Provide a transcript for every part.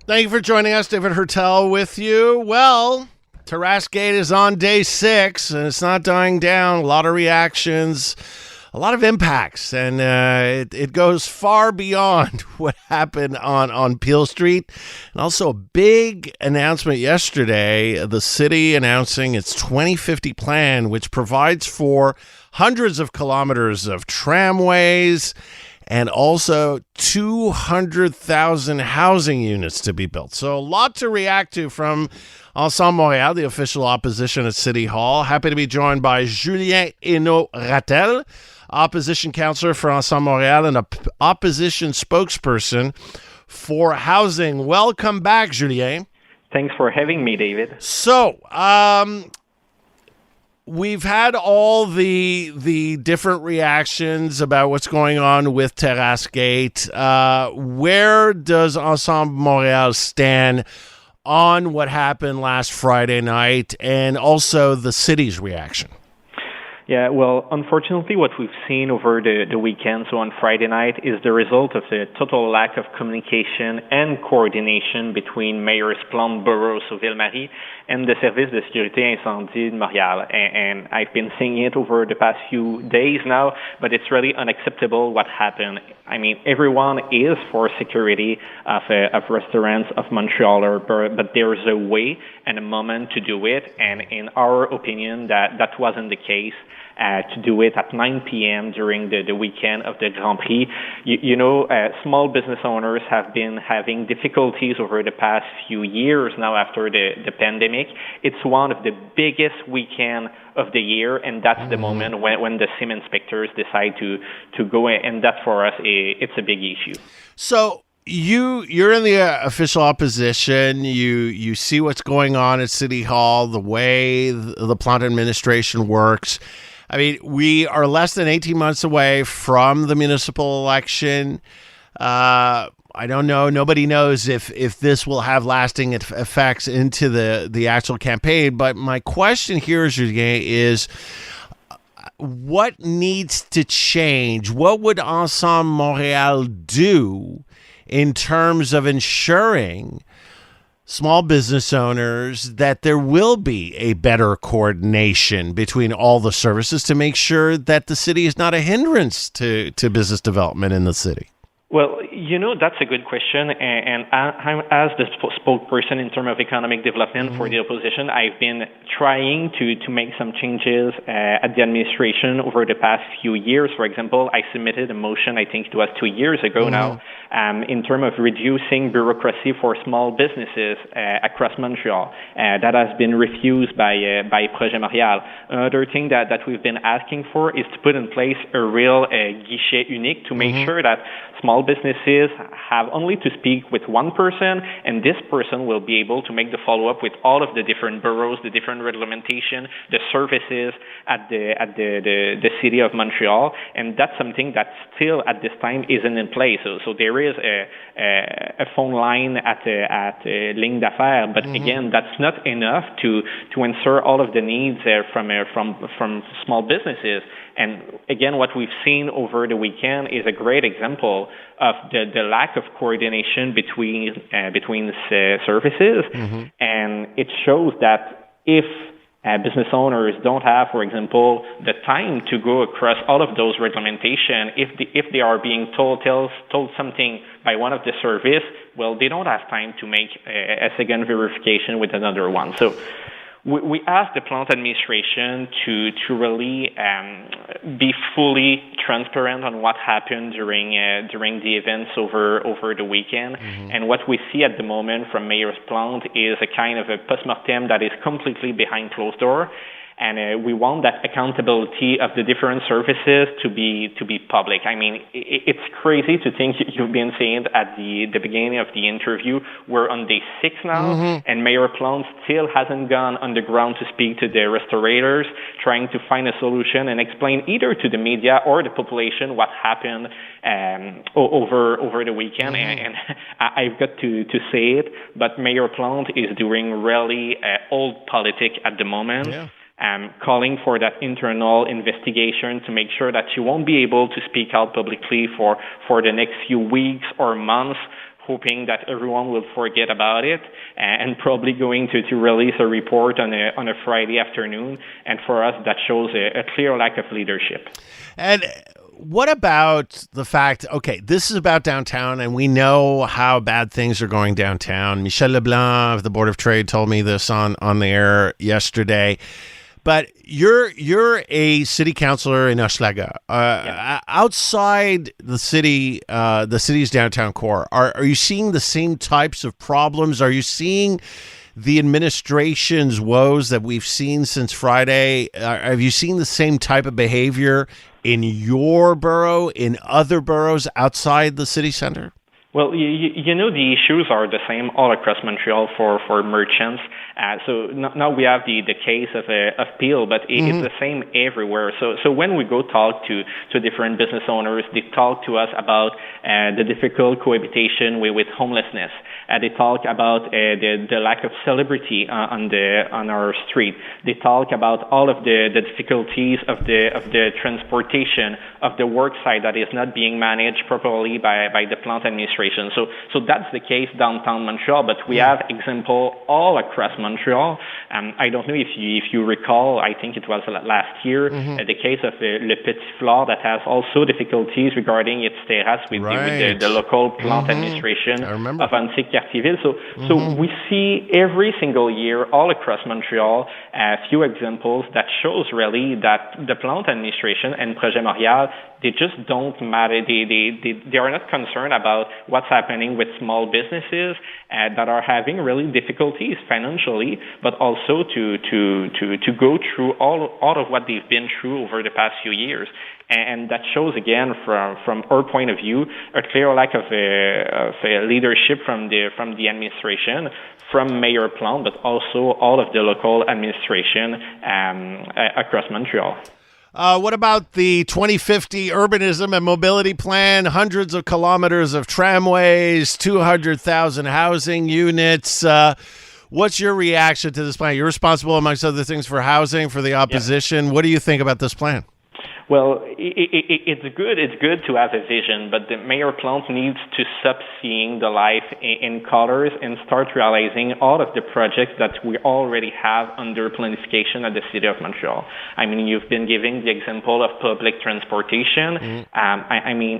Thank you for joining us. David Hertel with you. Well, Terrasse Gate is on day 6, and it's not dying down. A lot of reactions, a lot of impacts, and it goes far beyond what happened on Peel Street. And also a big announcement yesterday, the city announcing its 2050 plan, which provides for hundreds of kilometers of tramways and also 200,000 housing units to be built. So a lot to react to from Ensemble Montreal, the official opposition at City Hall. Happy to be joined by Julien Henault-Ratelle, opposition councillor for Ensemble Montreal and an opposition spokesperson for housing. Welcome back, Julien. Thanks for having me, David. So, we've had all the different reactions about what's going on with Terrasse Gate. Where does Ensemble Montreal stand on what happened last Friday night and also the city's reaction? Yeah, well, unfortunately, what we've seen over the weekend, so on Friday night, is the result of the total lack of communication and coordination between Mayor's Plante Borough, so Ville-Marie, and the Service de Sécurité Incendie de Montréal. And I've been seeing it over the past few days now, but it's really unacceptable what happened. I mean, everyone is for security of restaurants of Montreal, but there's a way and a moment to do it, and in our opinion, that wasn't the case. To do it at 9 p.m. during the weekend of the Grand Prix. Small business owners have been having difficulties over the past few years now after the pandemic. It's one of the biggest weekends of the year, and that's the moment when the SIM inspectors decide to go in, and that for us, it's a big issue. So You're in the official opposition. You see what's going on at City Hall, the way the Plante administration works. I mean, we are less than 18 months away from the municipal election. I don't know. Nobody knows if this will have lasting effects into the actual campaign. But my question here, Julien, is what needs to change? What would Ensemble Montreal do in terms of ensuring small business owners that there will be a better coordination between all the services to make sure that the city is not a hindrance to business development in the city? Well, that's a good question. And as the spokesperson in terms of economic development for the opposition, I've been trying to make some changes at the administration over the past few years. For example, I submitted a motion, I think it was 2 years ago now, in terms of reducing bureaucracy for small businesses across Montreal. That has been refused by Projet Montréal. Another thing that we've been asking for is to put in place a real guichet unique to make sure that small businesses have only to speak with one person, and this person will be able to make the follow-up with all of the different boroughs, the different reglementation, the services at the city of Montreal, and that's something that still at this time isn't in place. So there is a phone line at Ligne d'Affaires, but again, that's not enough to answer all of the needs from small businesses. And again, what we've seen over the weekend is a great example of the lack of coordination between services. And it shows that if business owners don't have, for example, the time to go across all of those reglementation, if they are being told something by one of the service, well, they don't have time to make a second verification with another one. So we asked the Plante administration to really be fully transparent on what happened during the events over the weekend. And what we see at the moment from Mayor's Plante is a kind of a postmortem that is completely behind closed door. And we want that accountability of the different services to be public. I mean, it's crazy to think you've been saying at the beginning of the interview, we're on day 6 now, and Mayor Plante still hasn't gone on the ground to speak to the restaurateurs, trying to find a solution and explain either to the media or the population what happened over the weekend. And I've got to say it, but Mayor Plante is doing really old politics at the moment. Yeah. Calling for that internal investigation to make sure that she won't be able to speak out publicly for the next few weeks or months. hoping that everyone will forget about it, and probably going to release a report on a Friday afternoon. And for us, that shows a clear lack of leadership. And what about the fact, okay, this is about downtown, and we know how bad things are going downtown. Michel Leblanc of the Board of Trade told me this on the air yesterday. But you're a city councillor in Hochelaga. Outside the city's downtown core, are you seeing the same types of problems? Are you seeing the administration's woes that we've seen since Friday? Have you seen the same type of behavior in your borough, in other boroughs outside the city center? Well, the issues are the same all across Montreal for merchants. So now we have the case of Peel, but it's the same everywhere. So when we go talk to different business owners, they talk to us about the difficult cohabitation with homelessness. They talk about the lack of celebrity on our street. They talk about all of the difficulties of the transportation of the work site that is not being managed properly by the plant administration. So that's the case downtown Montreal, but we have example all across Montreal. I don't know if you recall, I think it was last year, the case of Le Petit Flore that has also difficulties regarding its terrasse with the local plant administration of Antique Cartierville. So we see every single year all across Montreal a few examples that shows really that the plant administration and Projet Montréal, they just don't matter. They are not concerned about what's happening with small businesses that are having really difficulties financially, but also to go through all of what they've been through over the past few years. And that shows again from our point of view a clear lack of leadership from the administration, from Mayor Plante, but also all of the local administration across Montreal. What about the 2050 urbanism and mobility plan? Hundreds of kilometers of tramways, 200,000 housing units. What's your reaction to this plan? You're responsible, amongst other things, for housing for the opposition. Yeah. What do you think about this plan? Well, it's good. It's good to have a vision, but the Mayor Plante needs to stop seeing the life in colors and start realizing all of the projects that we already have under planification at the City of Montreal. I mean, you've been giving the example of public transportation. I mean,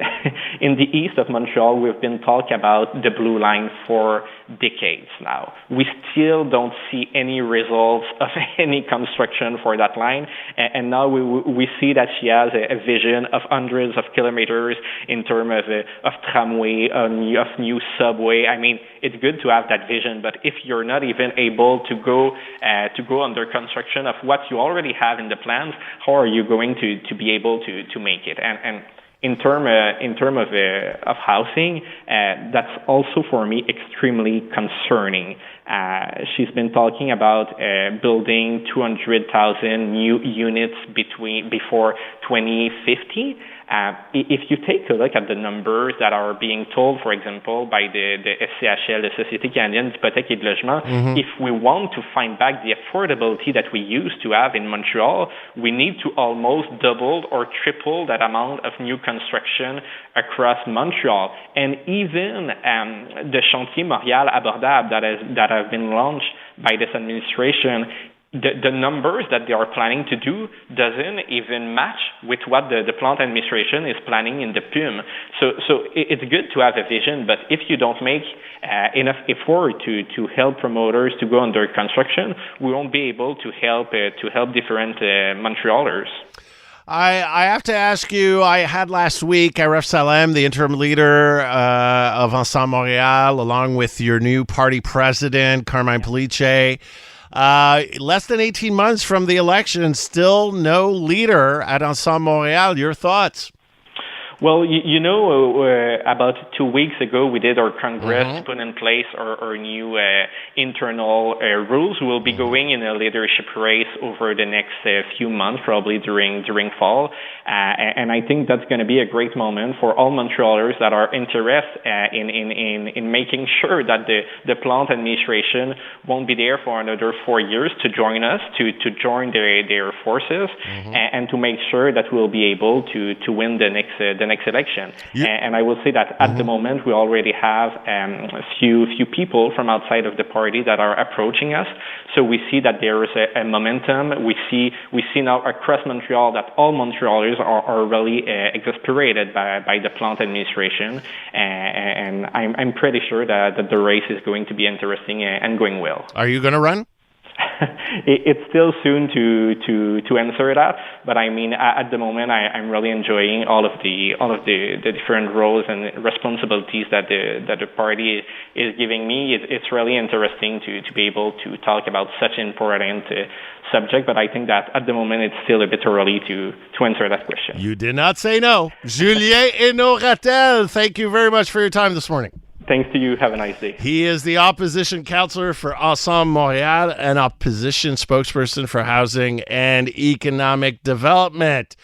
in the east of Montreal, we've been talking about the Blue Line for decades now. We still don't see any results of any construction for that line, and now we see that she has a vision of hundreds of kilometers in terms of tramway, of new subway. I mean, it's good to have that vision, but if you're not even able to go under construction of what you already have in the plans, how are you going to be able to make it? And in term of housing, that's also for me extremely concerning. She's been talking about building 200,000 new units before 2050. If you take a look at the numbers that are being told, for example, by the SCHL, the Société Canadienne d'Hypothèques et de Logement, if we want to find back the affordability that we used to have in Montreal, we need to almost double or triple that amount of new construction across Montreal. And even the Chantier Montréal Abordable that have been launched by this administration, the numbers that they are planning to do doesn't even match with what the plant administration is planning in the PUM. So it's good to have a vision, but if you don't make enough effort to help promoters to go under construction, we won't be able to help different Montrealers. I have to ask you, I had last week Aref Salem, the interim leader of Ensemble Montreal, along with your new party president, Carmine Police. Less than 18 months from the election, still no leader at Ensemble Montreal. Your thoughts? Well, about 2 weeks ago, we did our Congress to put in place our new internal rules. We'll be going in a leadership race over the next few months, probably during fall. And I think that's going to be a great moment for all Montrealers that are interested in making sure that the plant administration won't be there for another 4 years to join us, to join their forces, and to make sure that we'll be able to win the next next election. And I will say that at the moment, we already have a few people from outside of the party that are approaching us. So we see that there is a momentum. We see now across Montreal that all Montrealers are really exasperated by the Plante administration. And I'm pretty sure that the race is going to be interesting and going well. Are you going to run? It's still soon to answer that, but I mean, at the moment, I'm really enjoying all of the different roles and responsibilities that the party is giving me. It's really interesting to be able to talk about such important subject, but I think that at the moment it's still a bit early to answer that question. You did not say no. Julien Henault-Ratelle, thank you very much for your time this morning. Thanks to you. Have a nice day. He is the opposition councillor for Ensemble Montreal and opposition spokesperson for housing and economic development.